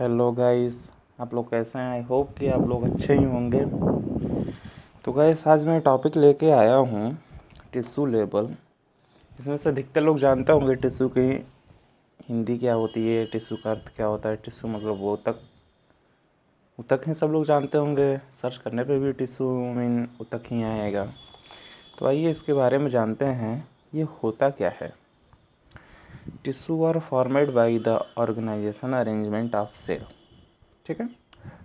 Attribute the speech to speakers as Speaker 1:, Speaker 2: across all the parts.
Speaker 1: Hello guys, आप लोग कैसे हैं? आई होप कि आप लोग अच्छे ही होंगे। तो गाइस, आज मैं टॉपिक लेके आया हूँ टिश्यू लेबल। इसमें से अधिकतर लोग जानते होंगे टिश्यू की हिंदी क्या होती है, टिश्यू का अर्थ क्या होता है। टिश्यू मतलब वो उतक ही सब लोग जानते होंगे। सर्च करने पे भी टिश्यू मीन उतक ही आएगा। तो आइए इसके बारे में जानते हैं, ये होता क्या है। Tissue are formed by the organisation arrangement of cell, ठीक है,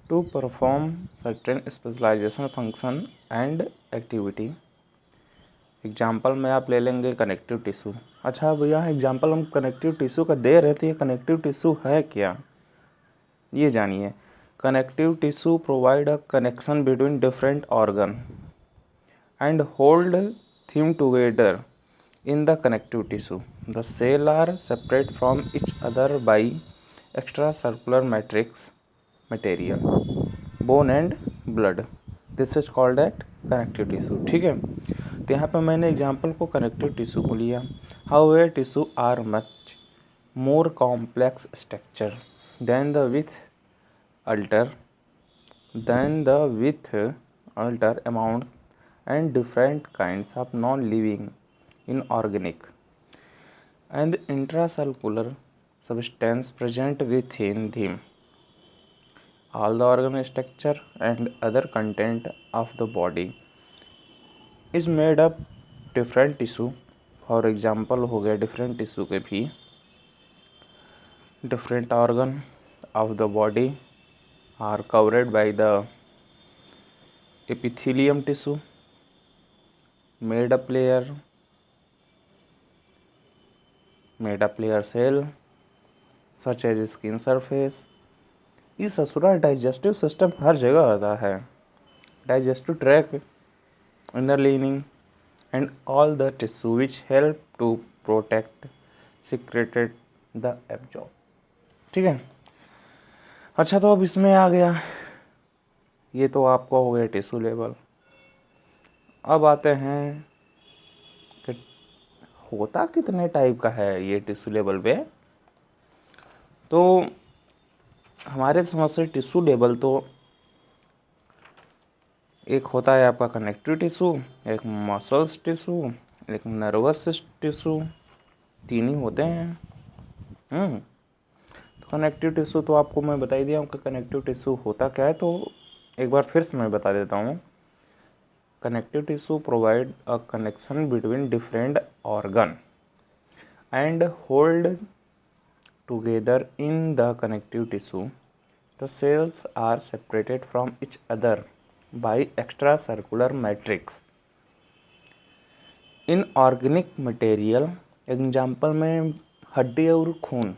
Speaker 1: to perform certain specialisation function and activity. Example में आप ले लेंगे कनेक्टिव टिश्यू। अच्छा, अब यहाँ एग्जाम्पल हम कनेक्टिव टिश्यू का दे रहे थे, ये कनेक्टिव टिश्यू है क्या, ये जानिए। Connective tissue provide a connection between different organ and hold थिम together in the connective tissue. The cells are separate from each other by extracellular matrix material, bone and blood. This is called at connective tissue, ठीक है। तो यहाँ पर मैंने example को connective tissue को लिया। However, tissue are much more complex structure than the width alter amounts and different kinds of non-living inorganic and intracellular substance present within them. All the organ structure and other content of the body is made up different tissue. For example हो गया different tissue के भी different organ of the body are covered by the epithelium tissue, made up layer cell such as skin surface. ये ससुरा digestive system हर जगह आता है। Digestive track, inner lining and all the tissue which help to protect secreted the absorb, ठीक है। अच्छा, तो अब इसमें आ गया, ये तो आपको हो गया टिश्यू लेवल। अब आते हैं कि होता कितने टाइप का है ये टिश्यू लेवल पे। तो हमारे समझ से टिश्यू लेवल तो एक होता है आपका कनेक्टिव टिश्यू, एक मसल्स टिश्यू, एक नर्वस टिश्यू, तीन ही होते हैं। तो कनेक्टिव टिश्यू तो आपको मैं बता ही दिया हूँ कि कनेक्टिव टिश्यू होता क्या है। तो एक बार फिर से मैं बता देता हूँ। Connective tissue provide a connection between different organ and hold together in the connective tissue the cells are separated from each other by extracellular matrix. Inorganic material, example में हड्डी और खून,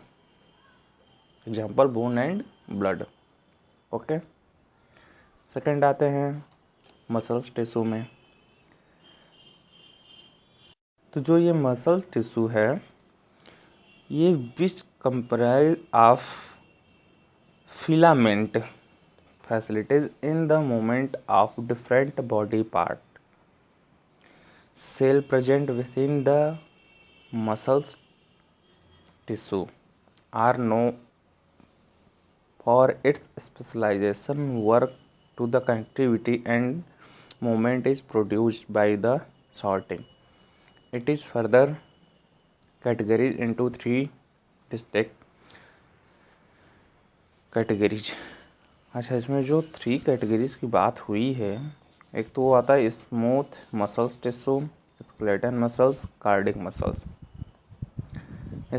Speaker 1: example bone and blood, okay. Second आते हैं muscles tissue में। तो जो ये मसल टिश्यू है, ये which comprise of filament facilities in the movement of different body part. Cell present within the muscles tissue are known for its specialization work to the connectivity and movement is produced by the sorting. It is further categorized into three distinct categories. अच्छा, इसमें जो three categories की बात हुई है, एक तो वो आता है smooth muscles tissue, skeleton muscles, cardiac muscles.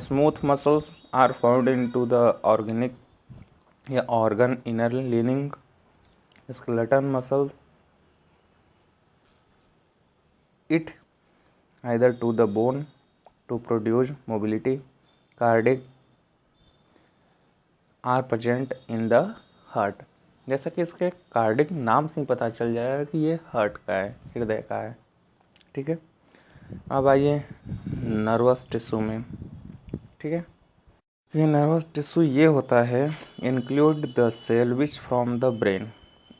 Speaker 1: Smooth muscles are found into the organic या organ inner lining. Skeleton muscles it either to the bone to produce mobility. Cardiac are present in the heart. जैसा कि इसके cardiac नाम से ही पता चल जाएगा कि ये हार्ट का है, हृदय का है, ठीक है। अब आइए नर्वस टिश्यू में, ठीक है। ये नर्वस टिश्यू ये होता है, include the cell which from the brain,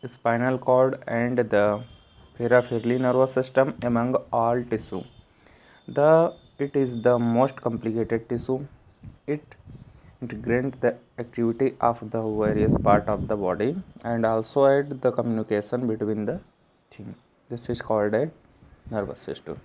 Speaker 1: spinal cord and the peripheral nervous system among all tissue. It is the most complicated tissue. It It grants the activity of the various part of the body and also aid the communication between the thing. This is called a nervous system.